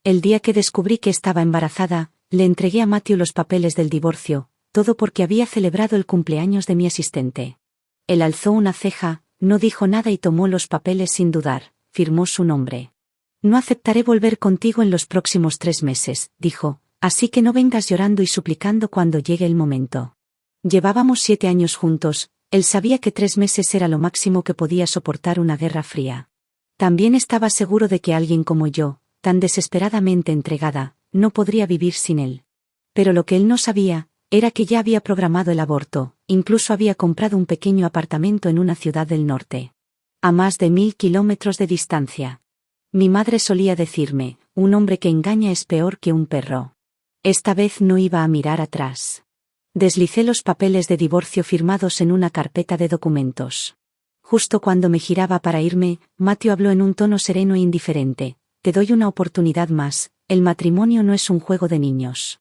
El día que descubrí que estaba embarazada, le entregué a Matthew los papeles del divorcio, todo porque había celebrado el cumpleaños de mi asistente. Él alzó una ceja, no dijo nada y tomó los papeles sin dudar, firmó su nombre. No aceptaré volver contigo en los próximos 3 meses, dijo, así que no vengas llorando y suplicando cuando llegue el momento. Llevábamos 7 años juntos, él sabía que 3 meses era lo máximo que podía soportar una guerra fría. También estaba seguro de que alguien como yo, tan desesperadamente entregada, no podría vivir sin él. Pero lo que él no sabía, era que ya había programado el aborto, incluso había comprado un pequeño apartamento en una ciudad del norte. A más de 1000 kilómetros de distancia. Mi madre solía decirme, un hombre que engaña es peor que un perro. Esta vez no iba a mirar atrás. Deslicé los papeles de divorcio firmados en una carpeta de documentos. Justo cuando me giraba para irme, Matthew habló en un tono sereno e indiferente. Te doy una oportunidad más, el matrimonio no es un juego de niños.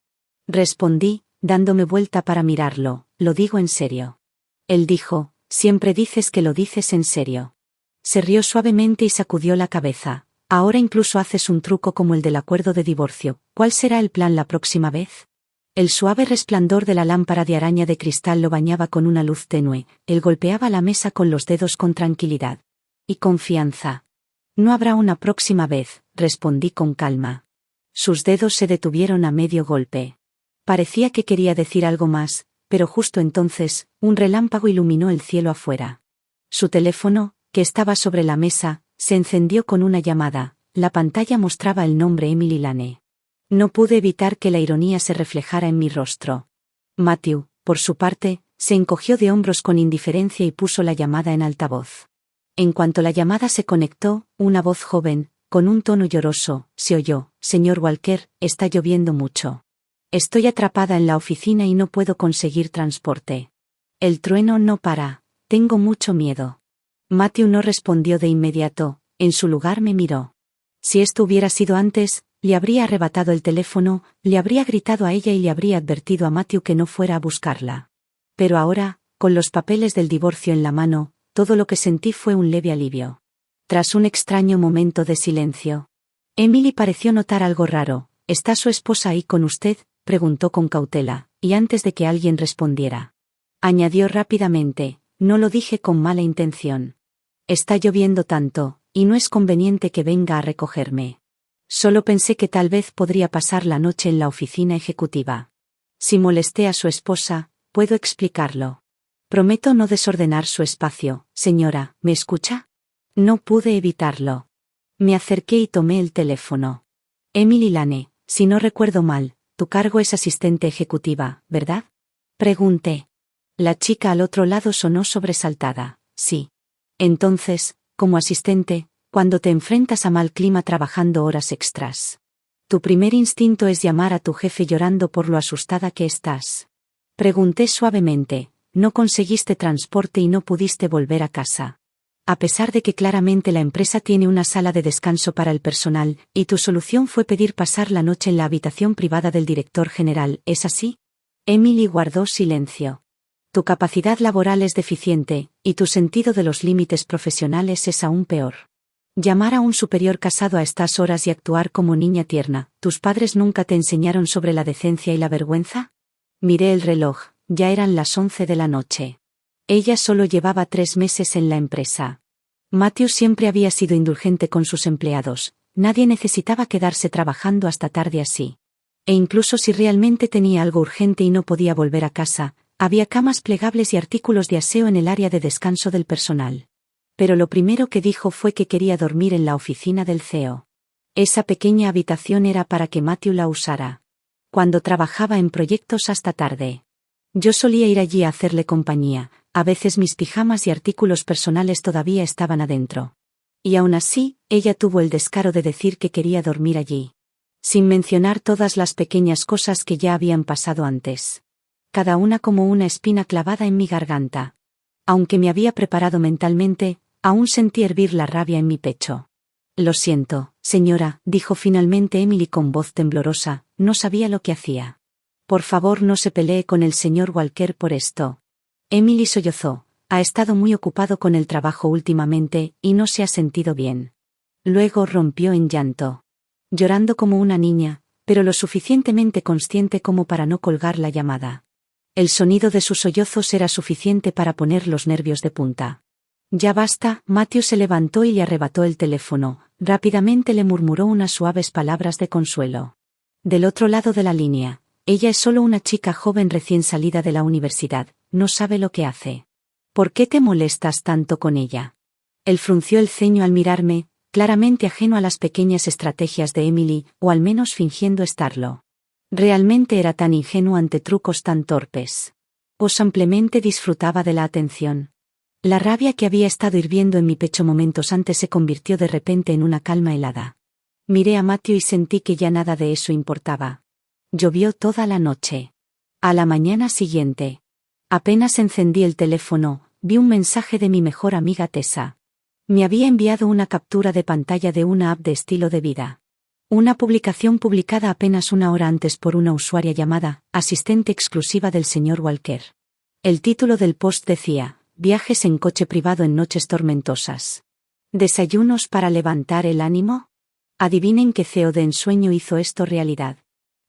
Respondí, dándome vuelta para mirarlo, lo digo en serio. Él dijo, siempre dices que lo dices en serio. Se rió suavemente y sacudió la cabeza. Ahora incluso haces un truco como el del acuerdo de divorcio. ¿Cuál será el plan la próxima vez? El suave resplandor de la lámpara de araña de cristal lo bañaba con una luz tenue. Él golpeaba la mesa con los dedos con tranquilidad y confianza. No habrá una próxima vez, respondí con calma. Sus dedos se detuvieron a medio golpe. Parecía que quería decir algo más, pero justo entonces, un relámpago iluminó el cielo afuera. Su teléfono, que estaba sobre la mesa, se encendió con una llamada. La pantalla mostraba el nombre Emily Lane. No pude evitar que la ironía se reflejara en mi rostro. Matthew, por su parte, se encogió de hombros con indiferencia y puso la llamada en altavoz. En cuanto la llamada se conectó, una voz joven, con un tono lloroso, se oyó. Señor Walker, está lloviendo mucho. Estoy atrapada en la oficina y no puedo conseguir transporte. El trueno no para. Tengo mucho miedo. Matthew no respondió de inmediato, en su lugar me miró. Si esto hubiera sido antes, le habría arrebatado el teléfono, le habría gritado a ella y le habría advertido a Matthew que no fuera a buscarla. Pero ahora, con los papeles del divorcio en la mano, todo lo que sentí fue un leve alivio. Tras un extraño momento de silencio, Emily pareció notar algo raro. ¿Está su esposa ahí con usted?, preguntó con cautela, y antes de que alguien respondiera, añadió rápidamente, no lo dije con mala intención. Está lloviendo tanto, y no es conveniente que venga a recogerme. Solo pensé que tal vez podría pasar la noche en la oficina ejecutiva. Si molesté a su esposa, puedo explicarlo. Prometo no desordenar su espacio, señora, ¿me escucha? No pude evitarlo. Me acerqué y tomé el teléfono. Emily Lane, si no recuerdo mal, tu cargo es asistente ejecutiva, ¿verdad? Pregunté. La chica al otro lado sonó sobresaltada. Sí. Entonces, como asistente, cuando te enfrentas a mal clima trabajando horas extras, tu primer instinto es llamar a tu jefe llorando por lo asustada que estás. Pregunté suavemente, ¿no conseguiste transporte y no pudiste volver a casa? A pesar de que claramente la empresa tiene una sala de descanso para el personal, y tu solución fue pedir pasar la noche en la habitación privada del director general, ¿es así? Emily guardó silencio. Tu capacidad laboral es deficiente, y tu sentido de los límites profesionales es aún peor. Llamar a un superior casado a estas horas y actuar como niña tierna, ¿tus padres nunca te enseñaron sobre la decencia y la vergüenza? Miré el reloj, ya eran las 11 de la noche. Ella solo llevaba 3 meses en la empresa. Matthew siempre había sido indulgente con sus empleados, nadie necesitaba quedarse trabajando hasta tarde así. E incluso si realmente tenía algo urgente y no podía volver a casa, había camas plegables y artículos de aseo en el área de descanso del personal. Pero lo primero que dijo fue que quería dormir en la oficina del CEO. Esa pequeña habitación era para que Matthew la usara. Cuando trabajaba en proyectos hasta tarde. Yo solía ir allí a hacerle compañía, a veces mis pijamas y artículos personales todavía estaban adentro. Y aún así, ella tuvo el descaro de decir que quería dormir allí. Sin mencionar todas las pequeñas cosas que ya habían pasado antes. Cada una como una espina clavada en mi garganta. Aunque me había preparado mentalmente, aún sentí hervir la rabia en mi pecho. Lo siento, señora, dijo finalmente Emily con voz temblorosa, no sabía lo que hacía. Por favor no se pelee con el señor Walker por esto. Emily sollozó, ha estado muy ocupado con el trabajo últimamente, y no se ha sentido bien. Luego rompió en llanto. llorando como una niña, pero lo suficientemente consciente como para no colgar la llamada. El sonido de sus sollozos era suficiente para poner los nervios de punta. Ya basta. Matthew se levantó y le arrebató el teléfono. Rápidamente le murmuró unas suaves palabras de consuelo. Del otro lado de la línea, ella es solo una chica joven recién salida de la universidad, no sabe lo que hace. ¿Por qué te molestas tanto con ella? Él frunció el ceño al mirarme, claramente ajeno a las pequeñas estrategias de Emily, o al menos fingiendo estarlo. Realmente era tan ingenuo ante trucos tan torpes. O simplemente disfrutaba de la atención. La rabia que había estado hirviendo en mi pecho momentos antes se convirtió de repente en una calma helada. Miré a Matthew y sentí que ya nada de eso importaba. Llovió toda la noche. A la mañana siguiente. Apenas encendí el teléfono, vi un mensaje de mi mejor amiga Tessa. Me había enviado una captura de pantalla de una app de estilo de vida. Una publicación publicada apenas una hora antes por una usuaria llamada asistente exclusiva del señor Walker. El título del post decía: viajes en coche privado en noches tormentosas. ¿Desayunos para levantar el ánimo? Adivinen qué CEO de ensueño hizo esto realidad.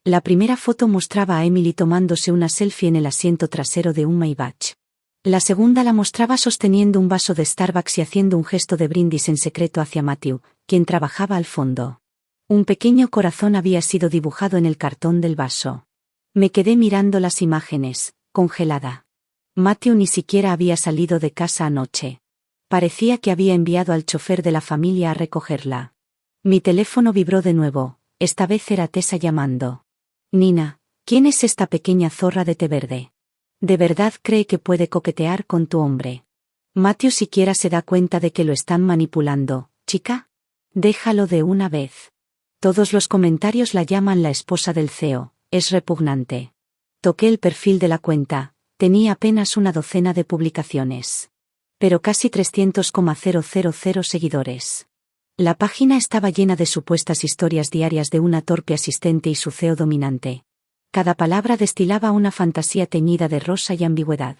La primera foto mostraba a Emily tomándose una selfie en el asiento trasero de un Maybach. La segunda la mostraba sosteniendo un vaso de Starbucks y haciendo un gesto de brindis en secreto hacia Matthew, quien trabajaba al fondo. Un pequeño corazón había sido dibujado en el cartón del vaso. Me quedé mirando las imágenes, congelada. Matthew ni siquiera había salido de casa anoche. Parecía que había enviado al chofer de la familia a recogerla. Mi teléfono vibró de nuevo, esta vez era Tessa llamando. Nina, ¿quién es esta pequeña zorra de té verde? ¿De verdad cree que puede coquetear con tu hombre? Matthew siquiera se da cuenta de que lo están manipulando, chica. Déjalo de una vez. Todos los comentarios la llaman la esposa del CEO, es repugnante. Toqué el perfil de la cuenta, tenía apenas una docena de publicaciones. Pero casi 300,000 seguidores. La página estaba llena de supuestas historias diarias de una torpe asistente y su CEO dominante. Cada palabra destilaba una fantasía teñida de rosa y ambigüedad.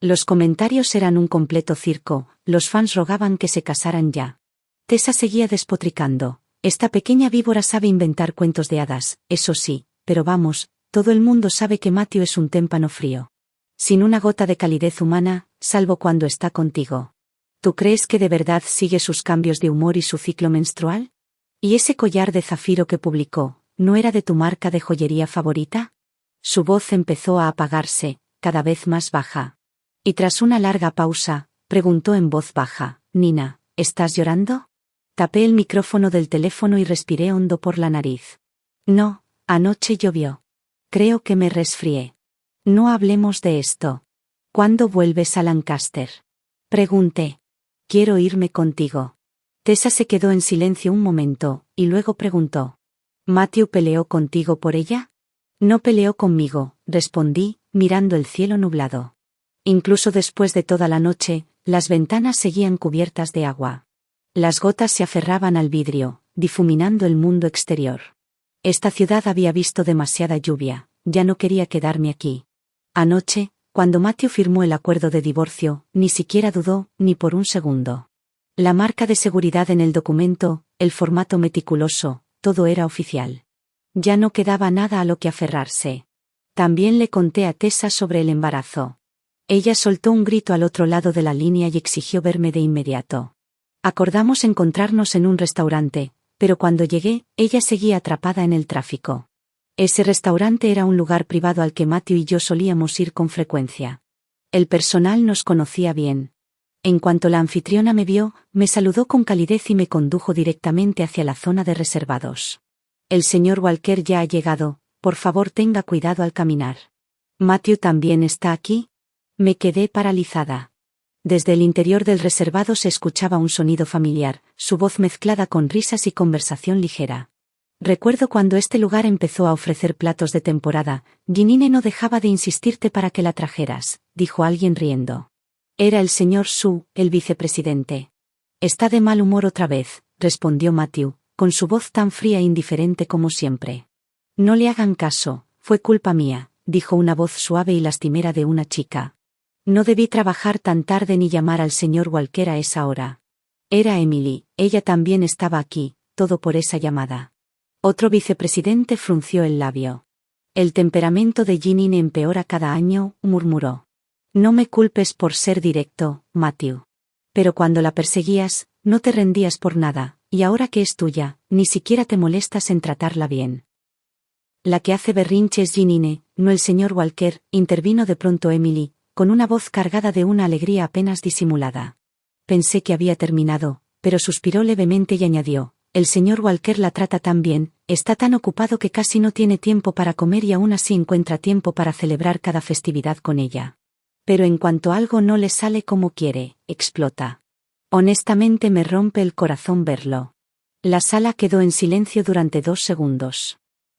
Los comentarios eran un completo circo, los fans rogaban que se casaran ya. Tessa seguía despotricando. Esta pequeña víbora sabe inventar cuentos de hadas, eso sí, pero vamos, todo el mundo sabe que Matthew es un témpano frío. Sin una gota de calidez humana, salvo cuando está contigo. ¿Tú crees que de verdad sigue sus cambios de humor y su ciclo menstrual? ¿Y ese collar de zafiro que publicó, no era de tu marca de joyería favorita? Su voz empezó a apagarse, cada vez más baja. Y tras una larga pausa, preguntó en voz baja: Nina, ¿estás llorando? Tapé el micrófono del teléfono y respiré hondo por la nariz. No, anoche llovió. Creo que me resfrié. No hablemos de esto. ¿Cuándo vuelves a Lancaster? Pregunté. Quiero irme contigo. Tessa se quedó en silencio un momento, y luego preguntó. ¿Matthew peleó contigo por ella? No peleó conmigo, respondí, mirando el cielo nublado. Incluso después de toda la noche, las ventanas seguían cubiertas de agua. Las gotas se aferraban al vidrio, difuminando el mundo exterior. Esta ciudad había visto demasiada lluvia, ya no quería quedarme aquí. Anoche, cuando Matthew firmó el acuerdo de divorcio, ni siquiera dudó, ni por un segundo. La marca de seguridad en el documento, el formato meticuloso, todo era oficial. Ya no quedaba nada a lo que aferrarse. También le conté a Tessa sobre el embarazo. Ella soltó un grito al otro lado de la línea y exigió verme de inmediato. Acordamos encontrarnos en un restaurante, pero cuando llegué, ella seguía atrapada en el tráfico. Ese restaurante era un lugar privado al que Matthew y yo solíamos ir con frecuencia. El personal nos conocía bien. En cuanto la anfitriona me vio, me saludó con calidez y me condujo directamente hacia la zona de reservados. El señor Walker ya ha llegado, por favor tenga cuidado al caminar. ¿Matthew también está aquí? Me quedé paralizada. Desde el interior del reservado se escuchaba un sonido familiar, su voz mezclada con risas y conversación ligera. Recuerdo cuando este lugar empezó a ofrecer platos de temporada, Ginine no dejaba de insistirte para que la trajeras, dijo alguien riendo. Era el señor Su, el vicepresidente. Está de mal humor otra vez, respondió Matthew, con su voz tan fría e indiferente como siempre. No le hagan caso, fue culpa mía, dijo una voz suave y lastimera de una chica. No debí trabajar tan tarde ni llamar al señor Walker a esa hora. Era Emily, ella también estaba aquí, todo por esa llamada. Otro vicepresidente frunció el labio. El temperamento de Jeanine empeora cada año, murmuró. No me culpes por ser directo, Matthew. Pero cuando la perseguías, no te rendías por nada, y ahora que es tuya, ni siquiera te molestas en tratarla bien. La que hace berrinche es Jeanine, no el señor Walker, intervino de pronto Emily, con una voz cargada de una alegría apenas disimulada. Pensé que había terminado, pero suspiró levemente y añadió, el señor Walker la trata tan bien, está tan ocupado que casi no tiene tiempo para comer y aún así encuentra tiempo para celebrar cada festividad con ella. Pero en cuanto algo no le sale como quiere, explota. Honestamente me rompe el corazón verlo. La sala quedó en silencio durante 2 segundos.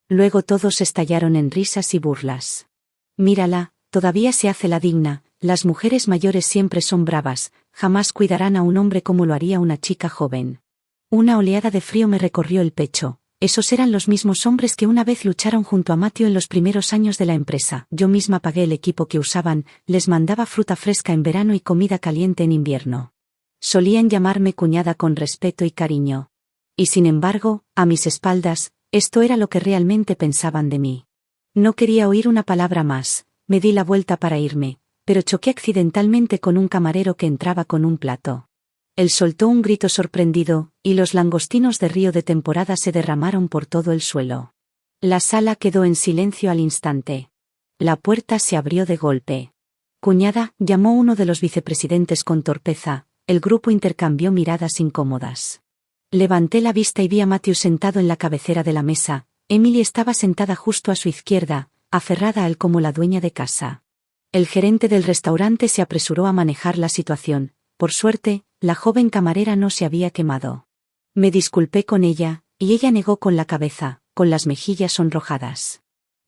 Luego todos estallaron en risas y burlas. Mírala, todavía se hace la digna, las mujeres mayores siempre son bravas, jamás cuidarán a un hombre como lo haría una chica joven. Una oleada de frío me recorrió el pecho. Esos eran los mismos hombres que una vez lucharon junto a Matthew en los primeros años de la empresa. Yo misma pagué el equipo que usaban, les mandaba fruta fresca en verano y comida caliente en invierno. Solían llamarme cuñada con respeto y cariño. Y sin embargo, a mis espaldas, esto era lo que realmente pensaban de mí. No quería oír una palabra más, me di la vuelta para irme, pero choqué accidentalmente con un camarero que entraba con un plato. Él soltó un grito sorprendido, y los langostinos de río de temporada se derramaron por todo el suelo. La sala quedó en silencio al instante. La puerta se abrió de golpe. Cuñada, llamó uno de los vicepresidentes con torpeza, el grupo intercambió miradas incómodas. Levanté la vista y vi a Matthew sentado en la cabecera de la mesa, Emily estaba sentada justo a su izquierda, aferrada a él como la dueña de casa. El gerente del restaurante se apresuró a manejar la situación, por suerte, la joven camarera no se había quemado. Me disculpé con ella, y ella negó con la cabeza, con las mejillas sonrojadas.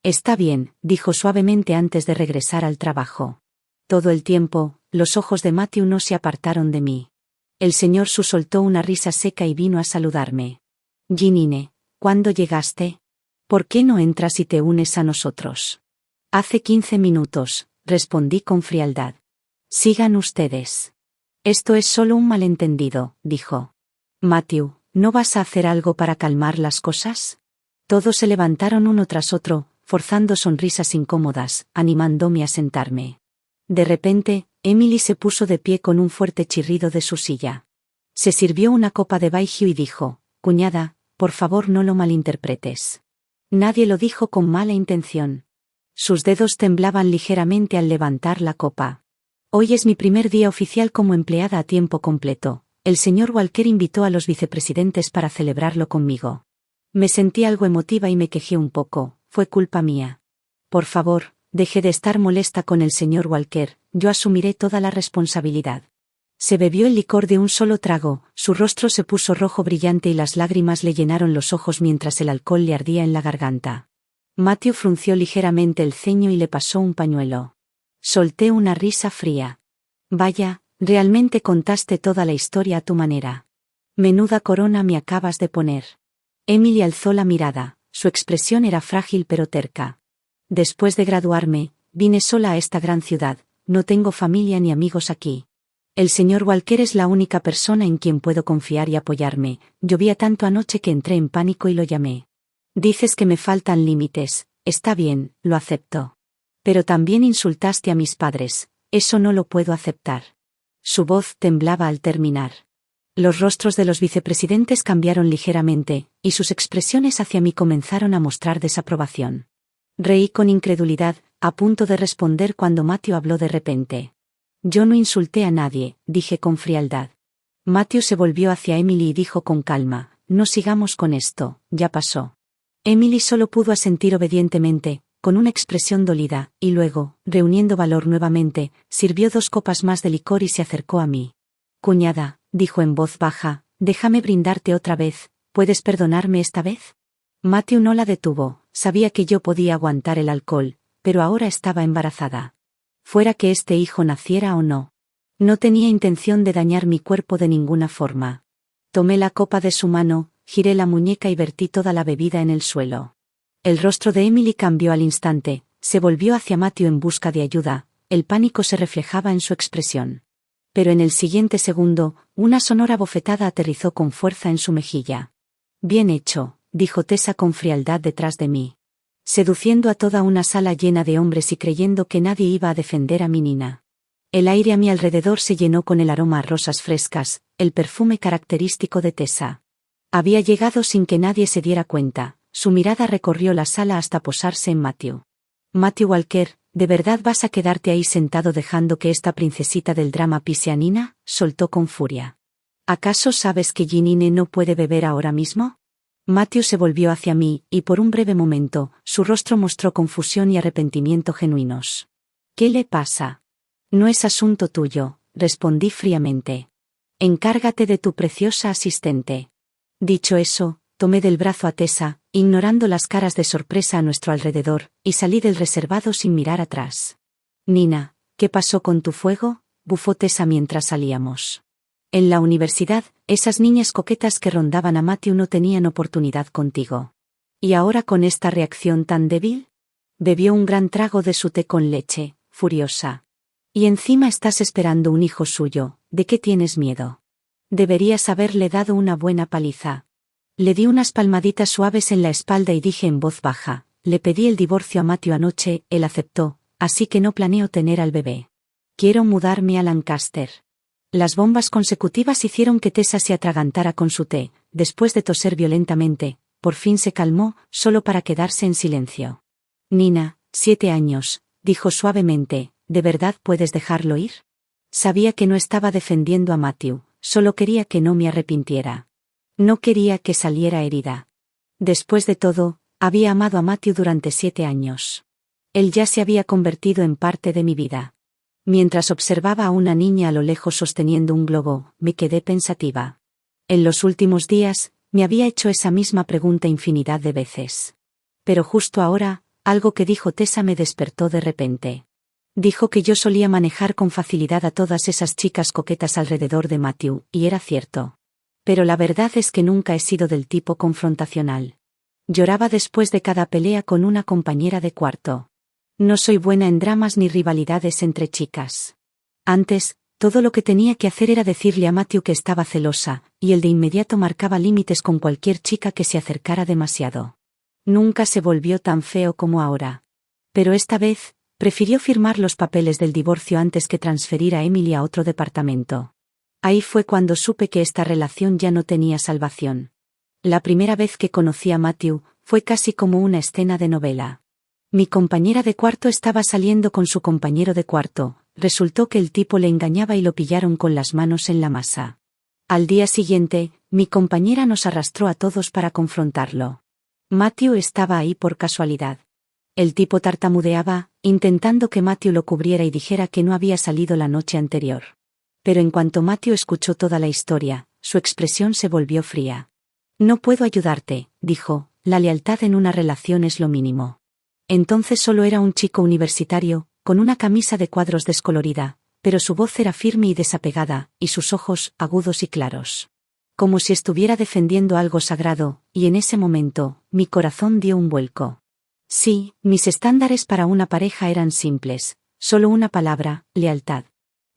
Está bien, dijo suavemente antes de regresar al trabajo. Todo el tiempo, los ojos de Matthew no se apartaron de mí. El señor Su soltó una risa seca y vino a saludarme. Jeanine, ¿cuándo llegaste? ¿Por qué no entras y te unes a nosotros? Hace 15 minutos, respondí con frialdad. Sigan ustedes. Esto es solo un malentendido, dijo. Matthew, ¿no vas a hacer algo para calmar las cosas? Todos se levantaron uno tras otro, forzando sonrisas incómodas, animándome a sentarme. De repente, Emily se puso de pie con un fuerte chirrido de su silla. Se sirvió una copa de baijiu y dijo, cuñada, por favor no lo malinterpretes. Nadie lo dijo con mala intención. Sus dedos temblaban ligeramente al levantar la copa. Hoy es mi primer día oficial como empleada a tiempo completo. El señor Walker invitó a los vicepresidentes para celebrarlo conmigo. Me sentí algo emotiva y me quejé un poco, fue culpa mía. Por favor, deje de estar molesta con el señor Walker, yo asumiré toda la responsabilidad. Se bebió el licor de un solo trago, su rostro se puso rojo brillante y las lágrimas le llenaron los ojos mientras el alcohol le ardía en la garganta. Matthew frunció ligeramente el ceño y le pasó un pañuelo. Solté una risa fría. Vaya, realmente contaste toda la historia a tu manera. Menuda corona me acabas de poner. Emily alzó la mirada, su expresión era frágil pero terca. Después de graduarme, vine sola a esta gran ciudad, no tengo familia ni amigos aquí. El señor Walker es la única persona en quien puedo confiar y apoyarme, llovía tanto anoche que entré en pánico y lo llamé. Dices que me faltan límites, está bien, lo acepto. Pero también insultaste a mis padres, eso no lo puedo aceptar. Su voz temblaba al terminar. Los rostros de los vicepresidentes cambiaron ligeramente, y sus expresiones hacia mí comenzaron a mostrar desaprobación. Reí con incredulidad, a punto de responder cuando Matthew habló de repente. Yo no insulté a nadie, dije con frialdad. Matthew se volvió hacia Emily y dijo con calma, no sigamos con esto, ya pasó. Emily solo pudo asentir obedientemente, con una expresión dolida, y luego, reuniendo valor nuevamente, sirvió 2 copas más de licor y se acercó a mí. Cuñada, dijo en voz baja, déjame brindarte otra vez, ¿puedes perdonarme esta vez? Matthew no la detuvo, sabía que yo podía aguantar el alcohol, pero ahora estaba embarazada. Fuera que este hijo naciera o no. No tenía intención de dañar mi cuerpo de ninguna forma. Tomé la copa de su mano, giré la muñeca y vertí toda la bebida en el suelo. El rostro de Emily cambió al instante, se volvió hacia Matthew en busca de ayuda, el pánico se reflejaba en su expresión. Pero en el siguiente segundo, una sonora bofetada aterrizó con fuerza en su mejilla. Bien hecho, dijo Tessa con frialdad detrás de mí. Seduciendo a toda una sala llena de hombres y creyendo que nadie iba a defender a mi Nina. El aire a mi alrededor se llenó con el aroma a rosas frescas, el perfume característico de Tessa. Había llegado sin que nadie se diera cuenta, su mirada recorrió la sala hasta posarse en Matthew. Matthew Walker, ¿de verdad vas a quedarte ahí sentado dejando que esta princesita del drama pise a Nina? Soltó con furia. ¿Acaso sabes que Ginny no puede beber ahora mismo? Matthew se volvió hacia mí, y por un breve momento, su rostro mostró confusión y arrepentimiento genuinos. ¿Qué le pasa? No es asunto tuyo, respondí fríamente. Encárgate de tu preciosa asistente. Dicho eso, tomé del brazo a Tessa, ignorando las caras de sorpresa a nuestro alrededor, y salí del reservado sin mirar atrás. Nina, ¿qué pasó con tu fuego? Bufó Tessa mientras salíamos. En la universidad, esas niñas coquetas que rondaban a Matthew no tenían oportunidad contigo. ¿Y ahora con esta reacción tan débil? Bebió un gran trago de su té con leche, furiosa. Y encima estás esperando un hijo suyo, ¿de qué tienes miedo? Deberías haberle dado una buena paliza. Le di unas palmaditas suaves en la espalda y dije en voz baja, le pedí el divorcio a Matthew anoche, él aceptó, así que no planeo tener al bebé. Quiero mudarme a Lancaster. Las bombas consecutivas hicieron que Tessa se atragantara con su té, después de toser violentamente, por fin se calmó, solo para quedarse en silencio. Nina, 7 años, dijo suavemente, ¿de verdad puedes dejarlo ir? Sabía que no estaba defendiendo a Matthew, solo quería que no me arrepintiera. No quería que saliera herida. Después de todo, había amado a Matthew durante 7 años. Él ya se había convertido en parte de mi vida. Mientras observaba a una niña a lo lejos sosteniendo un globo, me quedé pensativa. En los últimos días, me había hecho esa misma pregunta infinidad de veces. Pero justo ahora, algo que dijo Tessa me despertó de repente. Dijo que yo solía manejar con facilidad a todas esas chicas coquetas alrededor de Matthew, y era cierto. Pero la verdad es que nunca he sido del tipo confrontacional. Lloraba después de cada pelea con una compañera de cuarto. No soy buena en dramas ni rivalidades entre chicas. Antes, todo lo que tenía que hacer era decirle a Matthew que estaba celosa, y él de inmediato marcaba límites con cualquier chica que se acercara demasiado. Nunca se volvió tan feo como ahora. Pero esta vez, prefirió firmar los papeles del divorcio antes que transferir a Emily a otro departamento. Ahí fue cuando supe que esta relación ya no tenía salvación. La primera vez que conocí a Matthew, fue casi como una escena de novela. Mi compañera de cuarto estaba saliendo con su compañero de cuarto, resultó que el tipo le engañaba y lo pillaron con las manos en la masa. Al día siguiente, mi compañera nos arrastró a todos para confrontarlo. Matthew estaba ahí por casualidad. El tipo tartamudeaba, intentando que Matthew lo cubriera y dijera que no había salido la noche anterior. Pero en cuanto Matthew escuchó toda la historia, su expresión se volvió fría. No puedo ayudarte, dijo, la lealtad en una relación es lo mínimo. Entonces solo era un chico universitario, con una camisa de cuadros descolorida, pero su voz era firme y desapegada, y sus ojos, agudos y claros. Como si estuviera defendiendo algo sagrado, y en ese momento, mi corazón dio un vuelco. Sí, mis estándares para una pareja eran simples, solo una palabra, lealtad.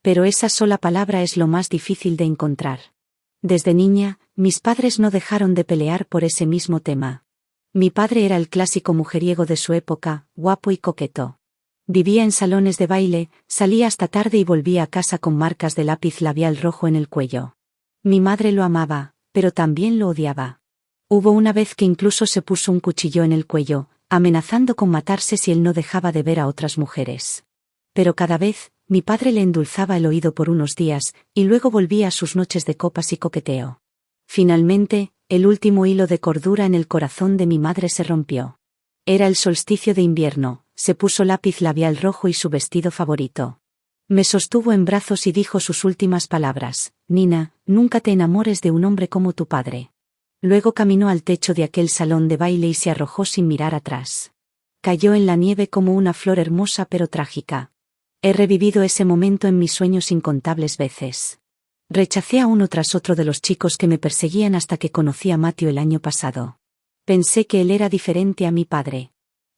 Pero esa sola palabra es lo más difícil de encontrar. Desde niña, mis padres no dejaron de pelear por ese mismo tema. Mi padre era el clásico mujeriego de su época, guapo y coqueto. Vivía en salones de baile, salía hasta tarde y volvía a casa con marcas de lápiz labial rojo en el cuello. Mi madre lo amaba, pero también lo odiaba. Hubo una vez que incluso se puso un cuchillo en el cuello, amenazando con matarse si él no dejaba de ver a otras mujeres. Pero cada vez, mi padre le endulzaba el oído por unos días, y luego volvía a sus noches de copas y coqueteo. Finalmente, el último hilo de cordura en el corazón de mi madre se rompió. Era el solsticio de invierno, se puso lápiz labial rojo y su vestido favorito. Me sostuvo en brazos y dijo sus últimas palabras: Nina, nunca te enamores de un hombre como tu padre. Luego caminó al techo de aquel salón de baile y se arrojó sin mirar atrás. Cayó en la nieve como una flor hermosa pero trágica. He revivido ese momento en mis sueños incontables veces. Rechacé a uno tras otro de los chicos que me perseguían hasta que conocí a Matthew el año pasado. Pensé que él era diferente a mi padre.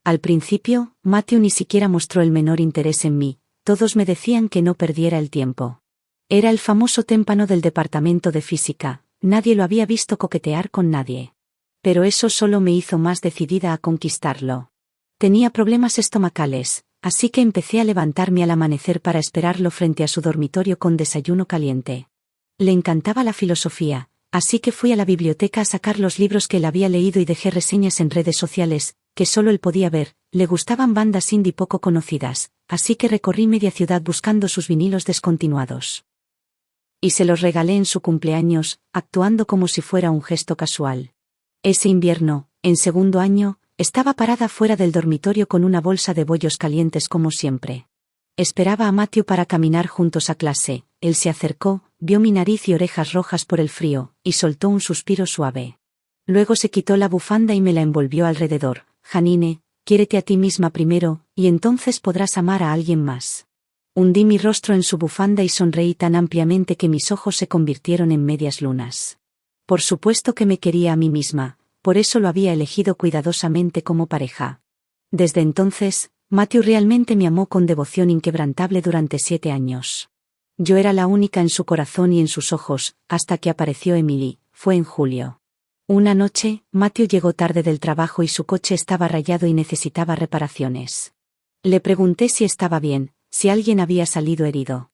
Al principio, Matthew ni siquiera mostró el menor interés en mí, todos me decían que no perdiera el tiempo. Era el famoso témpano del departamento de física, nadie lo había visto coquetear con nadie. Pero eso solo me hizo más decidida a conquistarlo. Tenía problemas estomacales, así que empecé a levantarme al amanecer para esperarlo frente a su dormitorio con desayuno caliente. Le encantaba la filosofía, así que fui a la biblioteca a sacar los libros que él había leído y dejé reseñas en redes sociales, que solo él podía ver. Le gustaban bandas indie poco conocidas, así que recorrí media ciudad buscando sus vinilos descontinuados. Y se los regalé en su cumpleaños, actuando como si fuera un gesto casual. Ese invierno, en segundo año, estaba parada fuera del dormitorio con una bolsa de bollos calientes como siempre. Esperaba a Matthew para caminar juntos a clase. Él se acercó, vio mi nariz y orejas rojas por el frío, y soltó un suspiro suave. Luego se quitó la bufanda y me la envolvió alrededor. Janine, quiérete a ti misma primero, y entonces podrás amar a alguien más. Hundí mi rostro en su bufanda y sonreí tan ampliamente que mis ojos se convirtieron en medias lunas. Por supuesto que me quería a mí misma, por eso lo había elegido cuidadosamente como pareja. Desde entonces, Matthew realmente me amó con devoción inquebrantable durante 7 años. Yo era la única en su corazón y en sus ojos, hasta que apareció Emily. Fue en julio. Una noche, Matthew llegó tarde del trabajo y su coche estaba rayado y necesitaba reparaciones. Le pregunté si estaba bien, si alguien había salido herido.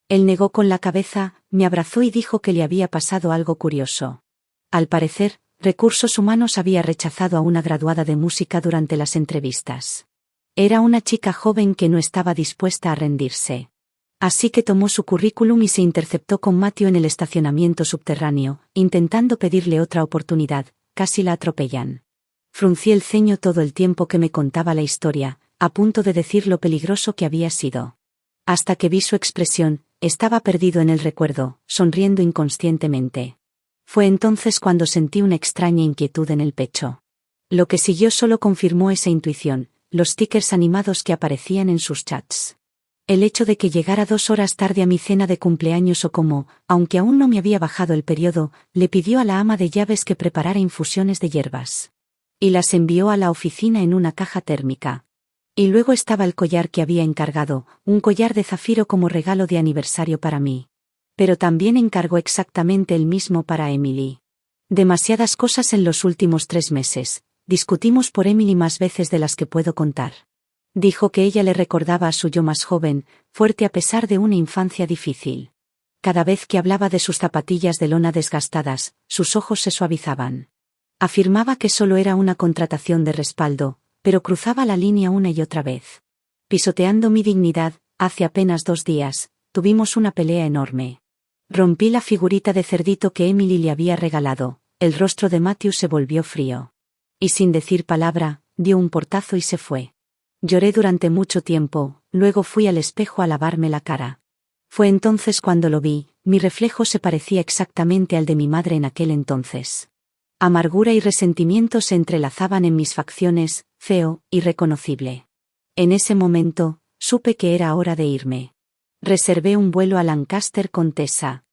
Él negó con la cabeza, me abrazó y dijo que le había pasado algo curioso. Al parecer, Recursos Humanos había rechazado a una graduada de música durante las entrevistas. Era una chica joven que no estaba dispuesta a rendirse. Así que tomó su currículum y se interceptó con Matthew en el estacionamiento subterráneo, intentando pedirle otra oportunidad. Casi la atropellan. Fruncí el ceño todo el tiempo que me contaba la historia, a punto de decir lo peligroso que había sido. Hasta que vi su expresión, estaba perdido en el recuerdo, sonriendo inconscientemente. Fue entonces cuando sentí una extraña inquietud en el pecho. Lo que siguió solo confirmó esa intuición, los tickers animados que aparecían en sus chats. El hecho de que llegara 2 horas tarde a mi cena de cumpleaños o como, aunque aún no me había bajado el periodo, le pidió a la ama de llaves que preparara infusiones de hierbas. Y las envió a la oficina en una caja térmica. Y luego estaba el collar que había encargado, un collar de zafiro como regalo de aniversario para mí. Pero también encargó exactamente el mismo para Emily. Demasiadas cosas en los últimos 3 meses. Discutimos por Emily más veces de las que puedo contar. Dijo que ella le recordaba a su yo más joven, fuerte a pesar de una infancia difícil. Cada vez que hablaba de sus zapatillas de lona desgastadas, sus ojos se suavizaban. Afirmaba que solo era una contratación de respaldo, pero cruzaba la línea una y otra vez. Pisoteando mi dignidad, hace apenas 2 días, tuvimos una pelea enorme. Rompí la figurita de cerdito que Emily le había regalado, el rostro de Matthew se volvió frío. Y sin decir palabra, dio un portazo y se fue. Lloré durante mucho tiempo, luego fui al espejo a lavarme la cara. Fue entonces cuando lo vi, mi reflejo se parecía exactamente al de mi madre en aquel entonces. Amargura y resentimiento se entrelazaban en mis facciones, feo, irreconocible. En ese momento, supe que era hora de irme. Reservé un vuelo a Lancaster con Tessa.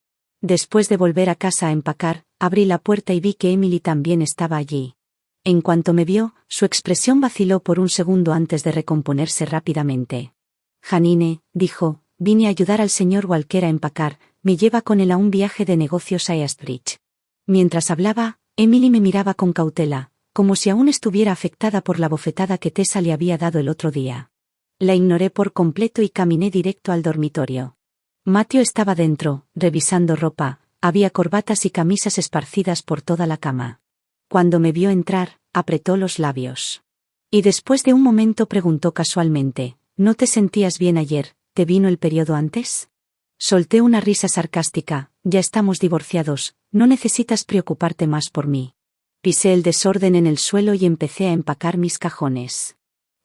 Después de volver a casa a empacar, abrí la puerta y vi que Emily también estaba allí. En cuanto me vio, su expresión vaciló por un segundo antes de recomponerse rápidamente. Janine, dijo, vine a ayudar al señor Walker a empacar, me lleva con él a un viaje de negocios a Eastbridge. Mientras hablaba, Emily me miraba con cautela, como si aún estuviera afectada por la bofetada que Tessa le había dado el otro día. La ignoré por completo y caminé directo al dormitorio. Matthew estaba dentro, revisando ropa, había corbatas y camisas esparcidas por toda la cama. Cuando me vio entrar, apretó los labios. Y después de un momento preguntó casualmente, ¿no te sentías bien ayer? ¿Te vino el periodo antes? Solté una risa sarcástica, ya estamos divorciados, no necesitas preocuparte más por mí. Pisé el desorden en el suelo y empecé a empacar mis cajones.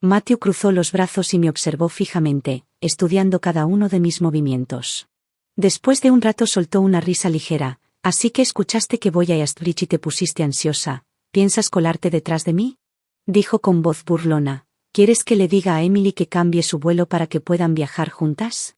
Matthew cruzó los brazos y me observó fijamente, estudiando cada uno de mis movimientos. Después de un rato soltó una risa ligera. Así que escuchaste que voy a Eastbridge y te pusiste ansiosa. ¿Piensas colarte detrás de mí? Dijo con voz burlona. ¿Quieres que le diga a Emily que cambie su vuelo para que puedan viajar juntas?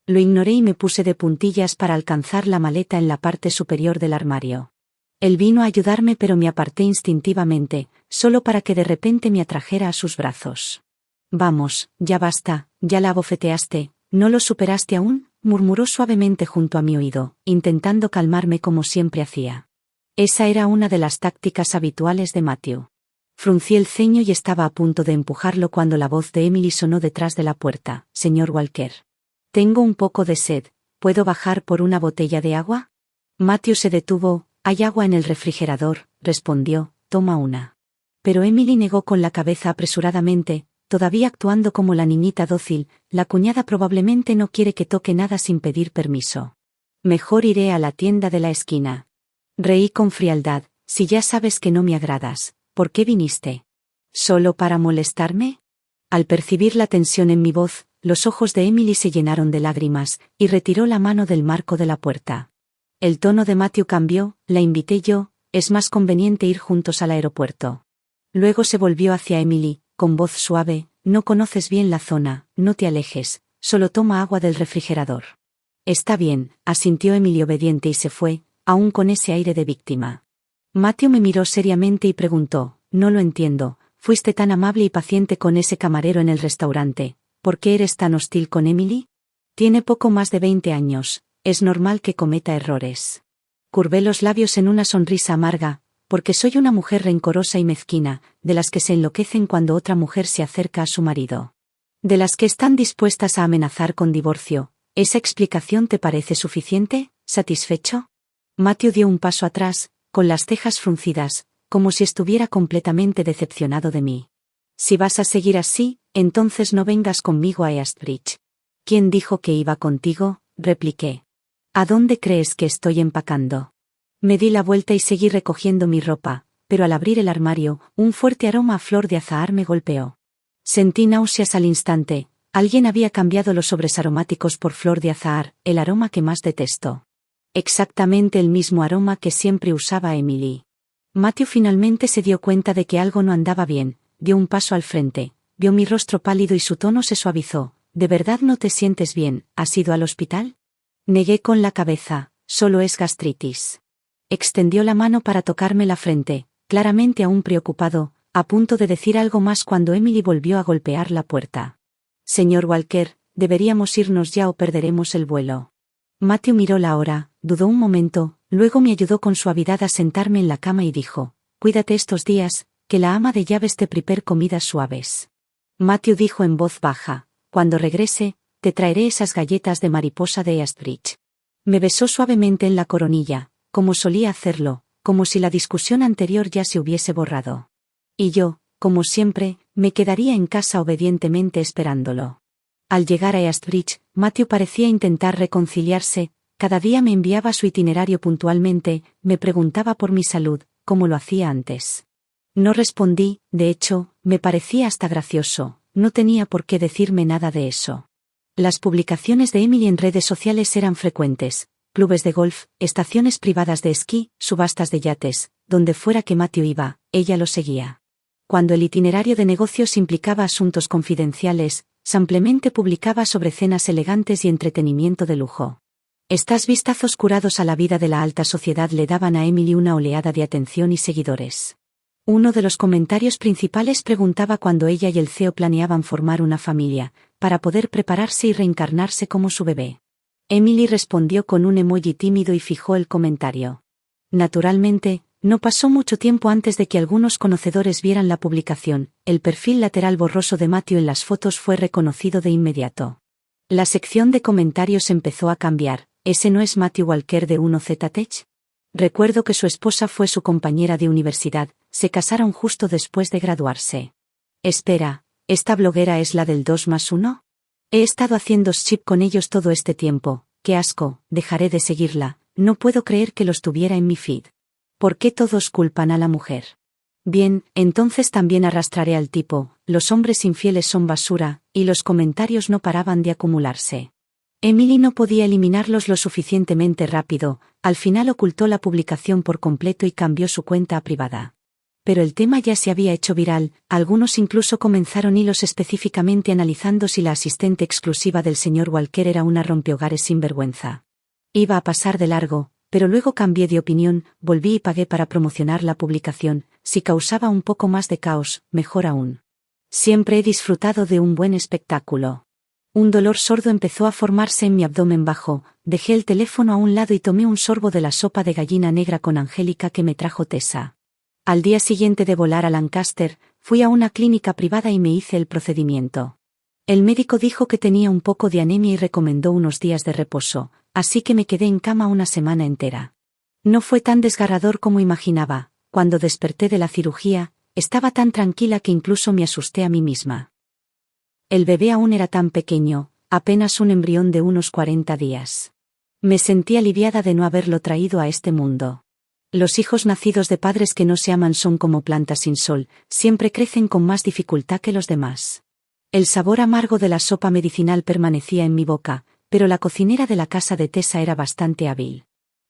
Lo ignoré y me puse de puntillas para alcanzar la maleta en la parte superior del armario. Él vino a ayudarme pero me aparté instintivamente, solo para que de repente me atrajera a sus brazos. Vamos, ya basta, ya la abofeteaste, ¿no lo superaste aún? Murmuró suavemente junto a mi oído, intentando calmarme como siempre hacía. Esa era una de las tácticas habituales de Matthew. Fruncí el ceño y estaba a punto de empujarlo cuando la voz de Emily sonó detrás de la puerta. Señor Walker. Tengo un poco de sed, ¿puedo bajar por una botella de agua? Matthew se detuvo. Hay agua en el refrigerador, respondió, toma una. Pero Emily negó con la cabeza apresuradamente, todavía actuando como la niñita dócil. La cuñada probablemente no quiere que toque nada sin pedir permiso. Mejor iré a la tienda de la esquina. Reí con frialdad. Si ya sabes que no me agradas, ¿por qué viniste? ¿Solo para molestarme? Al percibir la tensión en mi voz, los ojos de Emily se llenaron de lágrimas, y retiró la mano del marco de la puerta. El tono de Matthew cambió. La invité yo, es más conveniente ir juntos al aeropuerto. Luego se volvió hacia Emily, con voz suave, no conoces bien la zona, no te alejes, solo toma agua del refrigerador. Está bien, asintió Emily obediente y se fue, aún con ese aire de víctima. Matthew me miró seriamente y preguntó, no lo entiendo, fuiste tan amable y paciente con ese camarero en el restaurante, ¿por qué eres tan hostil con Emily? Tiene poco más de 20 años, es normal que cometa errores. Curvé los labios en una sonrisa amarga, porque soy una mujer rencorosa y mezquina, de las que se enloquecen cuando otra mujer se acerca a su marido. De las que están dispuestas a amenazar con divorcio. ¿Esa explicación te parece suficiente? ¿Satisfecho? Matthew dio un paso atrás, con las cejas fruncidas, como si estuviera completamente decepcionado de mí. Si vas a seguir así, entonces no vengas conmigo a Eastbridge. ¿Quién dijo que iba contigo? Repliqué. ¿A dónde crees que estoy empacando? Me di la vuelta y seguí recogiendo mi ropa, pero al abrir el armario, un fuerte aroma a flor de azahar me golpeó. Sentí náuseas al instante. Alguien había cambiado los sobres aromáticos por flor de azahar, el aroma que más detesto. Exactamente el mismo aroma que siempre usaba Emily. Matthew finalmente se dio cuenta de que algo no andaba bien, dio un paso al frente, vio mi rostro pálido y su tono se suavizó. ¿De verdad no te sientes bien? ¿Has ido al hospital? Negué con la cabeza, solo es gastritis. Extendió la mano para tocarme la frente, claramente aún preocupado, a punto de decir algo más cuando Emily volvió a golpear la puerta. Señor Walker, deberíamos irnos ya o perderemos el vuelo. Matthew miró la hora, dudó un momento, luego me ayudó con suavidad a sentarme en la cama y dijo, cuídate estos días, que la ama de llaves te prepare comidas suaves. Matthew dijo en voz baja, cuando regrese, te traeré esas galletas de mariposa de Eastbridge. Me besó suavemente en la coronilla, como solía hacerlo, como si la discusión anterior ya se hubiese borrado. Y yo, como siempre, me quedaría en casa obedientemente esperándolo. Al llegar a Eastbridge, Matthew parecía intentar reconciliarse, cada día me enviaba su itinerario puntualmente, me preguntaba por mi salud, como lo hacía antes. No respondí, de hecho, me parecía hasta gracioso, no tenía por qué decirme nada de eso. Las publicaciones de Emily en redes sociales eran frecuentes, clubes de golf, estaciones privadas de esquí, subastas de yates, donde fuera que Matthew iba, ella lo seguía. Cuando el itinerario de negocios implicaba asuntos confidenciales, simplemente publicaba sobre cenas elegantes y entretenimiento de lujo. Estos vistazos curados a la vida de la alta sociedad le daban a Emily una oleada de atención y seguidores. Uno de los comentarios principales preguntaba cuándo ella y el CEO planeaban formar una familia, para poder prepararse y reencarnarse como su bebé. Emily respondió con un emoji tímido y fijó el comentario. Naturalmente, no pasó mucho tiempo antes de que algunos conocedores vieran la publicación. El perfil lateral borroso de Matthew en las fotos fue reconocido de inmediato. La sección de comentarios empezó a cambiar. ¿Ese no es Matthew Walker de 1Z Tech? Recuerdo que su esposa fue su compañera de universidad, se casaron justo después de graduarse. Espera, ¿esta bloguera es la del 2+1? He estado haciendo ship con ellos todo este tiempo, qué asco, dejaré de seguirla, no puedo creer que los tuviera en mi feed. ¿Por qué todos culpan a la mujer? Bien, entonces también arrastraré al tipo, los hombres infieles son basura, y los comentarios no paraban de acumularse. Emily no podía eliminarlos lo suficientemente rápido, al final ocultó la publicación por completo y cambió su cuenta a privada. Pero el tema ya se había hecho viral, algunos incluso comenzaron hilos específicamente analizando si la asistente exclusiva del señor Walker era una rompehogares sinvergüenza. Iba a pasar de largo, pero luego cambié de opinión, volví y pagué para promocionar la publicación, si causaba un poco más de caos, mejor aún. Siempre he disfrutado de un buen espectáculo. Un dolor sordo empezó a formarse en mi abdomen bajo, dejé el teléfono a un lado y tomé un sorbo de la sopa de gallina negra con Angélica que me trajo Tessa. Al día siguiente de volar a Lancaster, fui a una clínica privada y me hice el procedimiento. El médico dijo que tenía un poco de anemia y recomendó unos días de reposo, así que me quedé en cama una semana entera. No fue tan desgarrador como imaginaba. Cuando desperté de la cirugía, estaba tan tranquila que incluso me asusté a mí misma. El bebé aún era tan pequeño, apenas un embrión de unos 40 días. Me sentí aliviada de no haberlo traído a este mundo. Los hijos nacidos de padres que no se aman son como plantas sin sol, siempre crecen con más dificultad que los demás. El sabor amargo de la sopa medicinal permanecía en mi boca, pero la cocinera de la casa de Tessa era bastante hábil.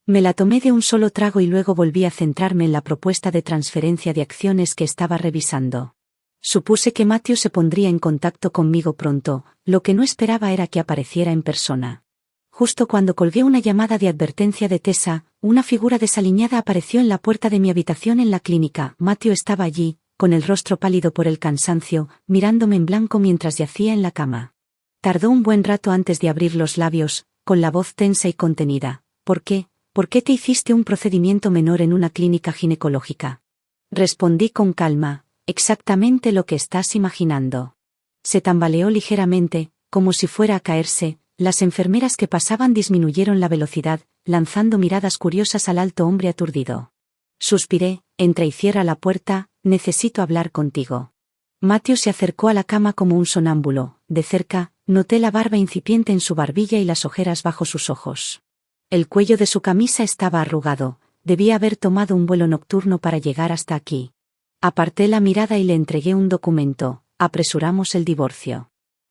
Me la tomé de un solo trago y luego volví a centrarme en la propuesta de transferencia de acciones que estaba revisando. Supuse que Matthew se pondría en contacto conmigo pronto, lo que no esperaba era que apareciera en persona. Justo cuando colgué una llamada de advertencia de Tessa, una figura desaliñada apareció en la puerta de mi habitación en la clínica. Matthew estaba allí, con el rostro pálido por el cansancio, mirándome en blanco mientras yacía en la cama. Tardó un buen rato antes de abrir los labios, con la voz tensa y contenida. ¿Por qué? ¿Por qué te hiciste un procedimiento menor en una clínica ginecológica? Respondí con calma, exactamente lo que estás imaginando. Se tambaleó ligeramente, como si fuera a caerse. Las enfermeras que pasaban disminuyeron la velocidad, lanzando miradas curiosas al alto hombre aturdido. Suspiré, entra y cierra la puerta, necesito hablar contigo. Matthew se acercó a la cama como un sonámbulo, de cerca, noté la barba incipiente en su barbilla y las ojeras bajo sus ojos. El cuello de su camisa estaba arrugado, debía haber tomado un vuelo nocturno para llegar hasta aquí. Aparté la mirada y le entregué un documento, apresuramos el divorcio.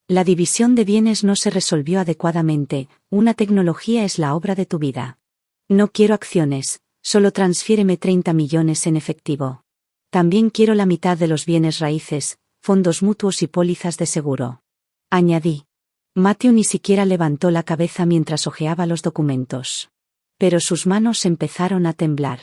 La división de bienes no se resolvió adecuadamente, una tecnología es la obra de tu vida. No quiero acciones, solo transfiéreme 30 millones en efectivo. También quiero la mitad de los bienes raíces, fondos mutuos y pólizas de seguro. Añadí. Matthew ni siquiera levantó la cabeza mientras hojeaba los documentos. Pero sus manos empezaron a temblar.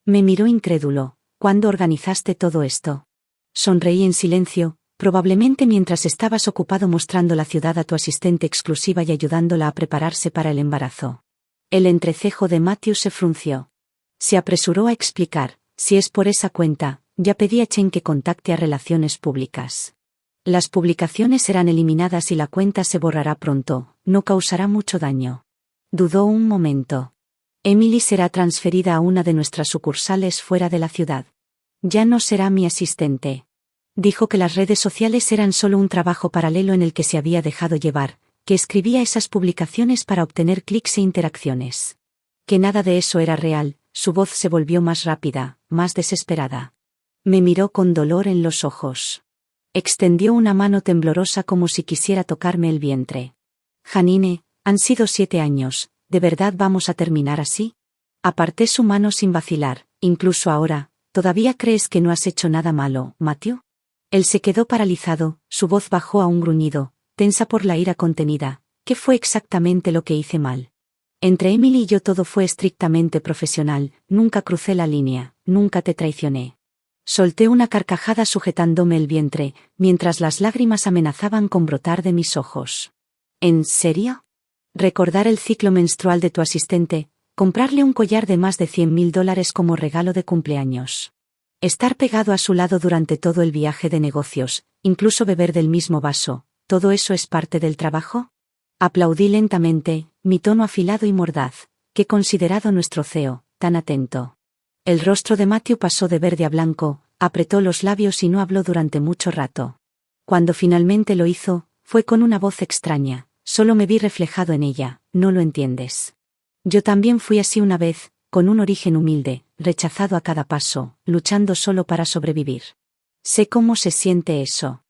Me miró incrédulo. ¿Cuándo organizaste todo esto? Sonreí en silencio, probablemente mientras estabas ocupado mostrando la ciudad a tu asistente exclusiva y ayudándola a prepararse para el embarazo. El entrecejo de Matthew se frunció. Se apresuró a explicar, si es por esa cuenta, ya pedí a Chen que contacte a Relaciones Públicas. Las publicaciones serán eliminadas y la cuenta se borrará pronto, no causará mucho daño. Dudó un momento. Emily será transferida a una de nuestras sucursales fuera de la ciudad. Ya no será mi asistente. Dijo que las redes sociales eran solo un trabajo paralelo en el que se había dejado llevar, que escribía esas publicaciones para obtener clics e interacciones. Que nada de eso era real, su voz se volvió más rápida, más desesperada. Me miró con dolor en los ojos. Extendió una mano temblorosa como si quisiera tocarme el vientre. Janine, han sido 7 años, ¿de verdad vamos a terminar así? Aparté su mano sin vacilar, incluso ahora, ¿todavía crees que no has hecho nada malo, Matthew? Él se quedó paralizado, su voz bajó a un gruñido, tensa por la ira contenida. ¿Qué fue exactamente lo que hice mal? Entre Emily y yo todo fue estrictamente profesional, nunca crucé la línea, nunca te traicioné. Solté una carcajada sujetándome el vientre, mientras las lágrimas amenazaban con brotar de mis ojos. ¿En serio? Recordar el ciclo menstrual de tu asistente, comprarle un collar de más de $100.000 como regalo de cumpleaños. Estar pegado a su lado durante todo el viaje de negocios, incluso beber del mismo vaso, ¿todo eso es parte del trabajo? Aplaudí lentamente, mi tono afilado y mordaz. Qué considerado nuestro CEO, tan atento. El rostro de Matthew pasó de verde a blanco, apretó los labios y no habló durante mucho rato. Cuando finalmente lo hizo, fue con una voz extraña, solo me vi reflejado en ella, ¿no lo entiendes? Yo también fui así una vez, con un origen humilde, rechazado a cada paso, luchando solo para sobrevivir. Sé cómo se siente eso.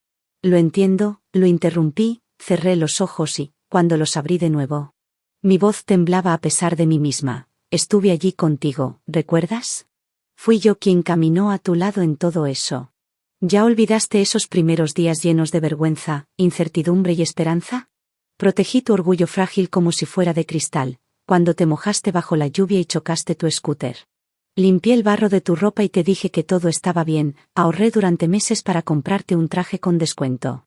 Lo entiendo, lo interrumpí, cerré los ojos y, cuando los abrí de nuevo, mi voz temblaba a pesar de mí misma. Estuve allí contigo, ¿recuerdas? Fui yo quien caminó a tu lado en todo eso. ¿Ya olvidaste esos primeros días llenos de vergüenza, incertidumbre y esperanza? Protegí tu orgullo frágil como si fuera de cristal, cuando te mojaste bajo la lluvia y chocaste tu scooter. Limpié el barro de tu ropa y te dije que todo estaba bien, ahorré durante meses para comprarte un traje con descuento.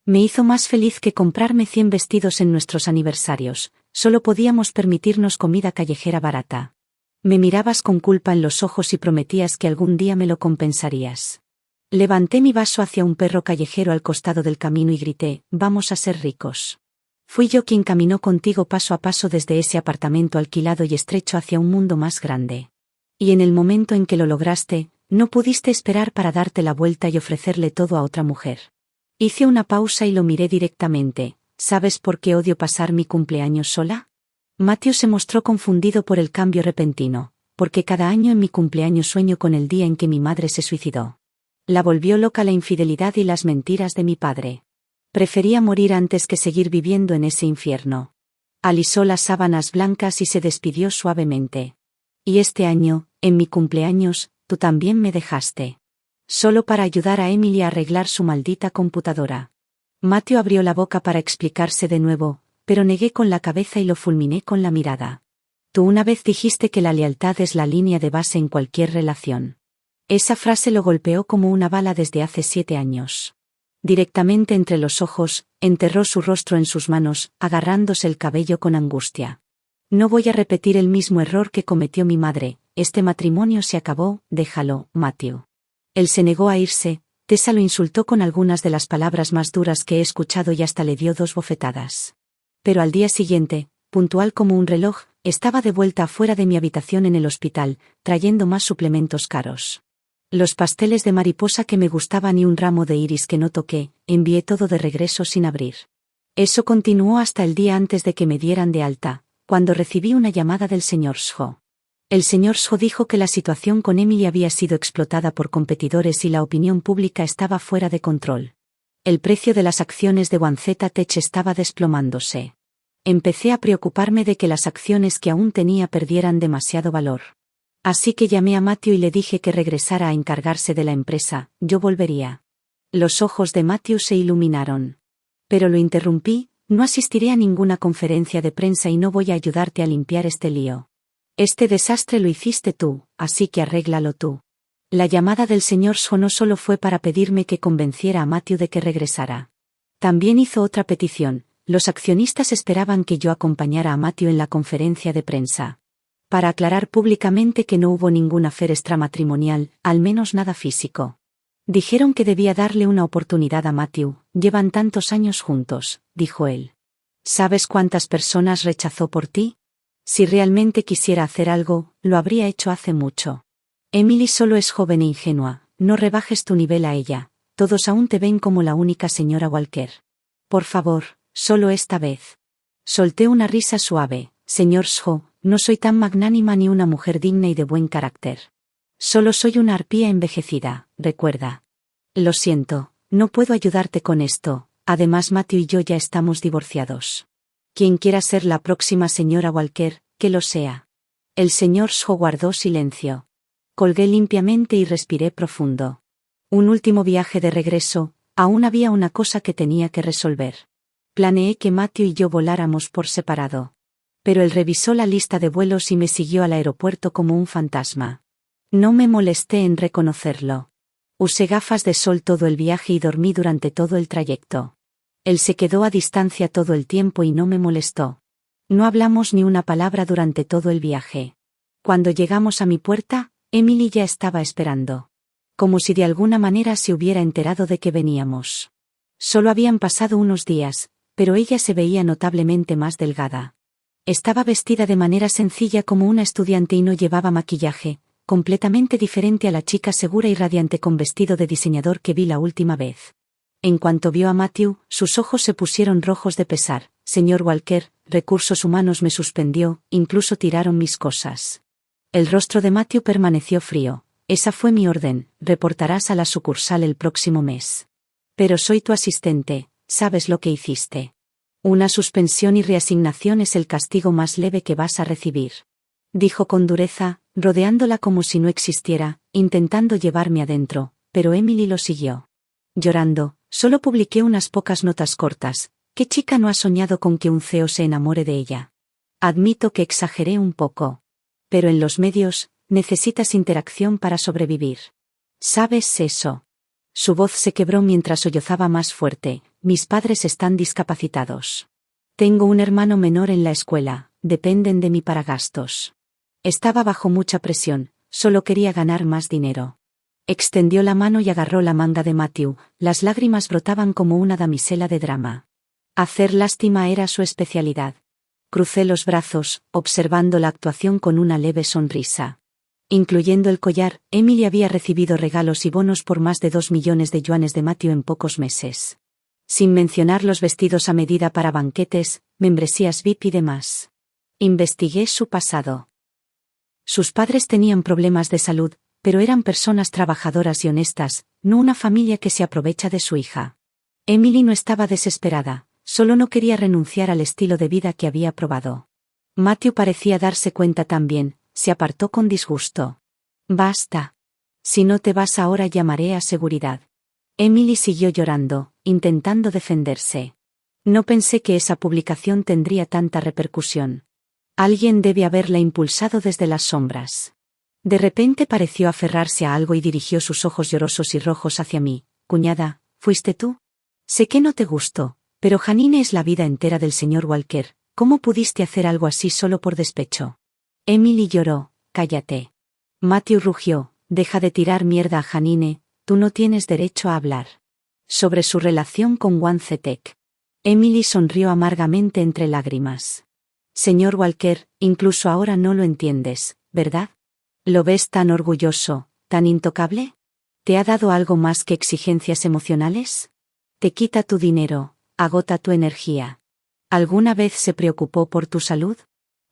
Me hizo más feliz que comprarme 100 vestidos en nuestros aniversarios, solo podíamos permitirnos comida callejera barata. Me mirabas con culpa en los ojos y prometías que algún día me lo compensarías. Levanté mi vaso hacia un perro callejero al costado del camino y grité, vamos a ser ricos. Fui yo quien caminó contigo paso a paso desde ese apartamento alquilado y estrecho hacia un mundo más grande. Y en el momento en que lo lograste, no pudiste esperar para darte la vuelta y ofrecerle todo a otra mujer. Hice una pausa y lo miré directamente. ¿Sabes por qué odio pasar mi cumpleaños sola? Matthew se mostró confundido por el cambio repentino, porque cada año en mi cumpleaños sueño con el día en que mi madre se suicidó. La volvió loca la infidelidad y las mentiras de mi padre. Prefería morir antes que seguir viviendo en ese infierno. Alisó las sábanas blancas y se despidió suavemente. Y este año, en mi cumpleaños, tú también me dejaste. Solo para ayudar a Emily a arreglar su maldita computadora. Matthew abrió la boca para explicarse de nuevo, pero negué con la cabeza y lo fulminé con la mirada. Tú una vez dijiste que la lealtad es la línea de base en cualquier relación. Esa frase lo golpeó como una bala desde hace 7 años. Directamente entre los ojos, enterró su rostro en sus manos, agarrándose el cabello con angustia. No voy a repetir el mismo error que cometió mi madre, este matrimonio se acabó, déjalo, Matthew. Él se negó a irse, Tessa lo insultó con algunas de las palabras más duras que he escuchado y hasta le dio 2 bofetadas. Pero al día siguiente, puntual como un reloj, estaba de vuelta afuera de mi habitación en el hospital, trayendo más suplementos caros. Los pasteles de mariposa que me gustaban y un ramo de iris que no toqué, envié todo de regreso sin abrir. Eso continuó hasta el día antes de que me dieran de alta, cuando recibí una llamada del señor Sho. El señor Sho dijo que la situación con Emily había sido explotada por competidores y la opinión pública estaba fuera de control. El precio de las acciones de Wanzeta Tech estaba desplomándose. Empecé a preocuparme de que las acciones que aún tenía perdieran demasiado valor. Así que llamé a Matthew y le dije que regresara a encargarse de la empresa, yo volvería. Los ojos de Matthew se iluminaron. Pero lo interrumpí, no asistiré a ninguna conferencia de prensa y no voy a ayudarte a limpiar este lío. Este desastre lo hiciste tú, así que arréglalo tú. La llamada del señor Sho no solo fue para pedirme que convenciera a Matthew de que regresara. También hizo otra petición, los accionistas esperaban que yo acompañara a Matthew en la conferencia de prensa. Para aclarar públicamente que no hubo ningún affair extramatrimonial, al menos nada físico. Dijeron que debía darle una oportunidad a Matthew, llevan tantos años juntos, dijo él. ¿Sabes cuántas personas rechazó por ti? Si realmente quisiera hacer algo, lo habría hecho hace mucho. Emily solo es joven e ingenua, no rebajes tu nivel a ella, todos aún te ven como la única señora Walker. Por favor, solo esta vez. Solté una risa suave, señor Sho, no soy tan magnánima ni una mujer digna y de buen carácter. Solo soy una arpía envejecida, recuerda. Lo siento, no puedo ayudarte con esto, además Matthew y yo ya estamos divorciados. Quien quiera ser la próxima señora Walker, que lo sea. El señor Sho guardó silencio. Colgué limpiamente y respiré profundo. Un último viaje de regreso, aún había una cosa que tenía que resolver. Planeé que Matthew y yo voláramos por separado. Pero él revisó la lista de vuelos y me siguió al aeropuerto como un fantasma. No me molesté en reconocerlo. Usé gafas de sol todo el viaje y dormí durante todo el trayecto. Él se quedó a distancia todo el tiempo y no me molestó. No hablamos ni una palabra durante todo el viaje. Cuando llegamos a mi puerta, Emily ya estaba esperando. Como si de alguna manera se hubiera enterado de que veníamos. Solo habían pasado unos días, pero ella se veía notablemente más delgada. Estaba vestida de manera sencilla como una estudiante y no llevaba maquillaje, completamente diferente a la chica segura y radiante con vestido de diseñador que vi la última vez. En cuanto vio a Matthew, sus ojos se pusieron rojos de pesar. Señor Walker, Recursos Humanos me suspendió, incluso tiraron mis cosas. El rostro de Matthew permaneció frío. Esa fue mi orden, reportarás a la sucursal el próximo mes. Pero soy tu asistente, ¿sabes lo que hiciste? Una suspensión y reasignación es el castigo más leve que vas a recibir. Dijo con dureza, rodeándola como si no existiera, intentando llevarme adentro, pero Emily lo siguió. Llorando, solo publiqué unas pocas notas cortas. ¿Qué chica no ha soñado con que un CEO se enamore de ella? Admito que exageré un poco. Pero en los medios, necesitas interacción para sobrevivir. ¿Sabes eso? Su voz se quebró mientras sollozaba más fuerte. mis padres están discapacitados. Tengo un hermano menor en la escuela, dependen de mí para gastos. Estaba bajo mucha presión, solo quería ganar más dinero. Extendió la mano y agarró la manga de Matthew, las lágrimas brotaban como una damisela de drama. Hacer lástima era su especialidad. Crucé los brazos, observando la actuación con una leve sonrisa. Incluyendo el collar, Emily había recibido regalos y bonos por más de 2 millones de yuanes de Matthew en pocos meses. Sin mencionar los vestidos a medida para banquetes, membresías VIP y demás. Investigué su pasado. Sus padres tenían problemas de salud, pero eran personas trabajadoras y honestas, no una familia que se aprovecha de su hija. Emily no estaba desesperada, solo no quería renunciar al estilo de vida que había probado. Matthew parecía darse cuenta también, se apartó con disgusto. Basta. Si no te vas ahora llamaré a seguridad. Emily siguió llorando, intentando defenderse. No pensé que esa publicación tendría tanta repercusión. Alguien debe haberla impulsado desde las sombras. De repente pareció aferrarse a algo y dirigió sus ojos llorosos y rojos hacia mí. Cuñada, ¿fuiste tú? Sé que no te gustó, pero Janine es la vida entera del señor Walker. ¿Cómo pudiste hacer algo así solo por despecho? Emily lloró. Cállate. Matthew rugió. Deja de tirar mierda a Janine, tú no tienes derecho a hablar. Sobre su relación con Wanzetec. Emily sonrió amargamente entre lágrimas. Señor Walker, incluso ahora no lo entiendes, ¿verdad? ¿Lo ves tan orgulloso, tan intocable? ¿Te ha dado algo más que exigencias emocionales? Te quita tu dinero, agota tu energía. ¿Alguna vez se preocupó por tu salud?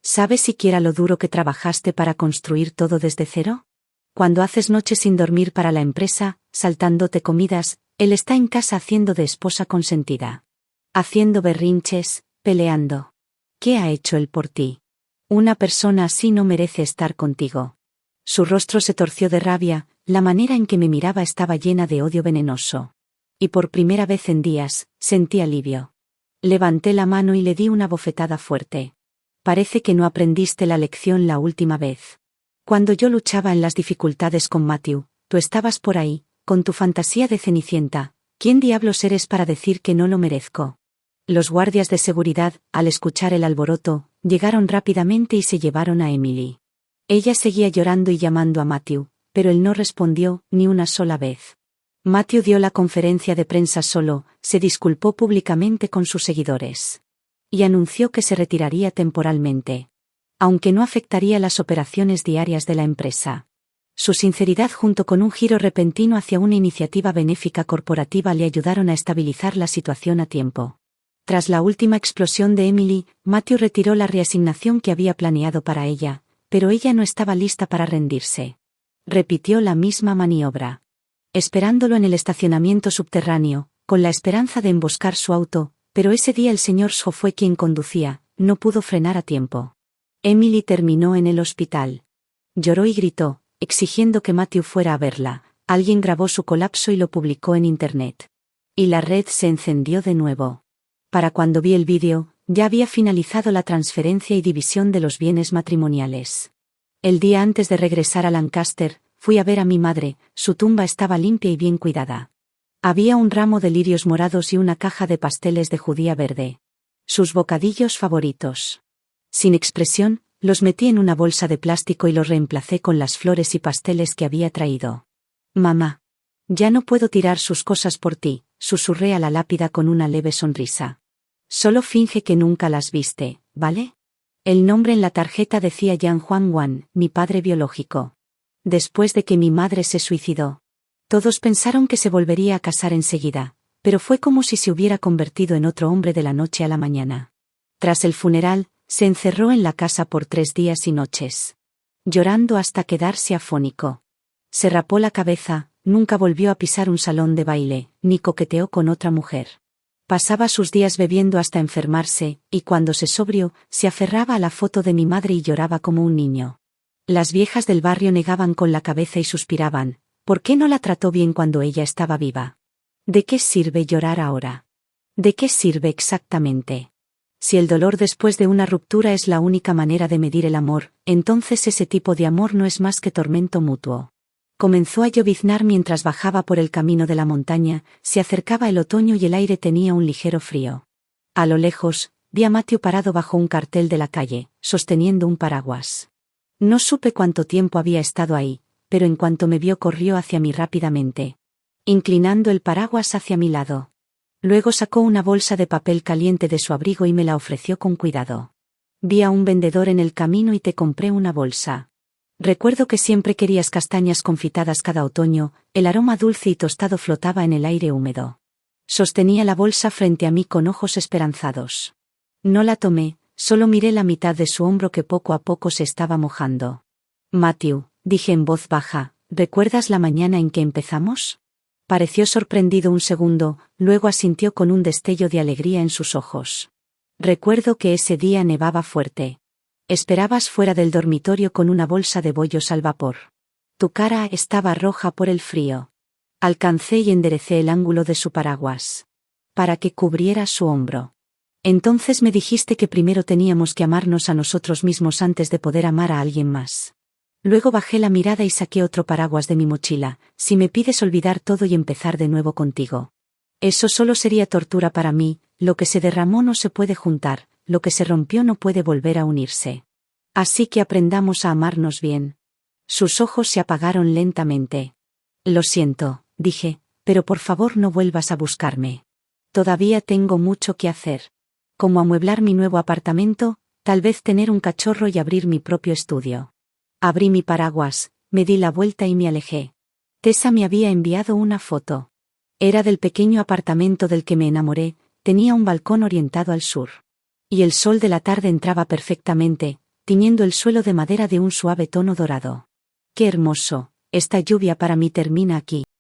¿Sabes siquiera lo duro que trabajaste para construir todo desde cero? Cuando haces noches sin dormir para la empresa, saltándote comidas, él está en casa haciendo de esposa consentida. Haciendo berrinches, peleando. ¿Qué ha hecho él por ti? Una persona así no merece estar contigo. Su rostro se torció de rabia, la manera en que me miraba estaba llena de odio venenoso. Y por primera vez en días, sentí alivio. Levanté la mano y le di una bofetada fuerte. Parece que no aprendiste la lección la última vez. Cuando yo luchaba en las dificultades con Matthew, tú estabas por ahí, con tu fantasía de Cenicienta. ¿Quién diablos eres para decir que no lo merezco? Los guardias de seguridad, al escuchar el alboroto, llegaron rápidamente y se llevaron a Emily. Ella seguía llorando y llamando a Matthew, pero él no respondió, ni una sola vez. Matthew dio la conferencia de prensa solo, se disculpó públicamente con sus seguidores. Y anunció que se retiraría temporalmente. Aunque no afectaría las operaciones diarias de la empresa. Su sinceridad junto con un giro repentino hacia una iniciativa benéfica corporativa le ayudaron a estabilizar la situación a tiempo. Tras la última explosión de Emily, Matthew retiró la reasignación que había planeado para ella, pero ella no estaba lista para rendirse. Repitió la misma maniobra. Esperándolo en el estacionamiento subterráneo, con la esperanza de emboscar su auto, pero ese día el señor Sho fue quien conducía, no pudo frenar a tiempo. Emily terminó en el hospital. Lloró y gritó, exigiendo que Matthew fuera a verla. Alguien grabó su colapso y lo publicó en internet. Y la red se encendió de nuevo. Para cuando vi el vídeo, ya había finalizado la transferencia y división de los bienes matrimoniales. El día antes de regresar a Lancaster, fui a ver a mi madre, su tumba estaba limpia y bien cuidada. Había un ramo de lirios morados y una caja de pasteles de judía verde. Sus bocadillos favoritos. Sin expresión, los metí en una bolsa de plástico y los reemplacé con las flores y pasteles que había traído. Mamá. Ya no puedo tirar sus cosas por ti, susurré a la lápida con una leve sonrisa. Solo finge que nunca las viste, ¿vale? El nombre en la tarjeta decía Yang Juan Wan, mi padre biológico. Después de que mi madre se suicidó. Todos pensaron que se volvería a casar enseguida, pero fue como si se hubiera convertido en otro hombre de la noche a la mañana. Tras el funeral, se encerró en la casa por 3 días y noches. Llorando hasta quedarse afónico. Se rapó la cabeza, nunca volvió a pisar un salón de baile, ni coqueteó con otra mujer. Pasaba sus días bebiendo hasta enfermarse, y cuando se sobrió, se aferraba a la foto de mi madre y lloraba como un niño. Las viejas del barrio negaban con la cabeza y suspiraban. ¿Por qué no la trató bien cuando ella estaba viva? ¿De qué sirve llorar ahora? ¿De qué sirve exactamente? Si el dolor después de una ruptura es la única manera de medir el amor, entonces ese tipo de amor no es más que tormento mutuo. Comenzó a lloviznar mientras bajaba por el camino de la montaña, se acercaba el otoño y el aire tenía un ligero frío. A lo lejos, vi a Matthew parado bajo un cartel de la calle, sosteniendo un paraguas. No supe cuánto tiempo había estado ahí, pero en cuanto me vio corrió hacia mí rápidamente, inclinando el paraguas hacia mi lado. Luego sacó una bolsa de papel caliente de su abrigo y me la ofreció con cuidado. Vi a un vendedor en el camino y te compré una bolsa. Recuerdo que siempre querías castañas confitadas cada otoño, el aroma dulce y tostado flotaba en el aire húmedo. Sostenía la bolsa frente a mí con ojos esperanzados. No la tomé, solo miré la mitad de su hombro que poco a poco se estaba mojando. Matthew, dije en voz baja, ¿recuerdas la mañana en que empezamos? Pareció sorprendido un segundo, luego asintió con un destello de alegría en sus ojos. Recuerdo que ese día nevaba fuerte. Esperabas fuera del dormitorio con una bolsa de bollos al vapor. Tu cara estaba roja por el frío. Alcancé y enderecé el ángulo de su paraguas, para que cubriera su hombro. Entonces me dijiste que primero teníamos que amarnos a nosotros mismos antes de poder amar a alguien más. Luego bajé la mirada y saqué otro paraguas de mi mochila, si me pides olvidar todo y empezar de nuevo contigo. Eso solo sería tortura para mí, lo que se derramó no se puede juntar, lo que se rompió no puede volver a unirse. Así que aprendamos a amarnos bien. Sus ojos se apagaron lentamente. Lo siento, dije, pero por favor no vuelvas a buscarme. Todavía tengo mucho que hacer. Como amueblar mi nuevo apartamento, tal vez tener un cachorro y abrir mi propio estudio. Abrí mi paraguas, me di la vuelta y me alejé. Tessa me había enviado una foto. Era del pequeño apartamento del que me enamoré, tenía un balcón orientado al sur. Y el sol de la tarde entraba perfectamente, tiñendo el suelo de madera de un suave tono dorado. ¡Qué hermoso! Esta lluvia para mí termina aquí.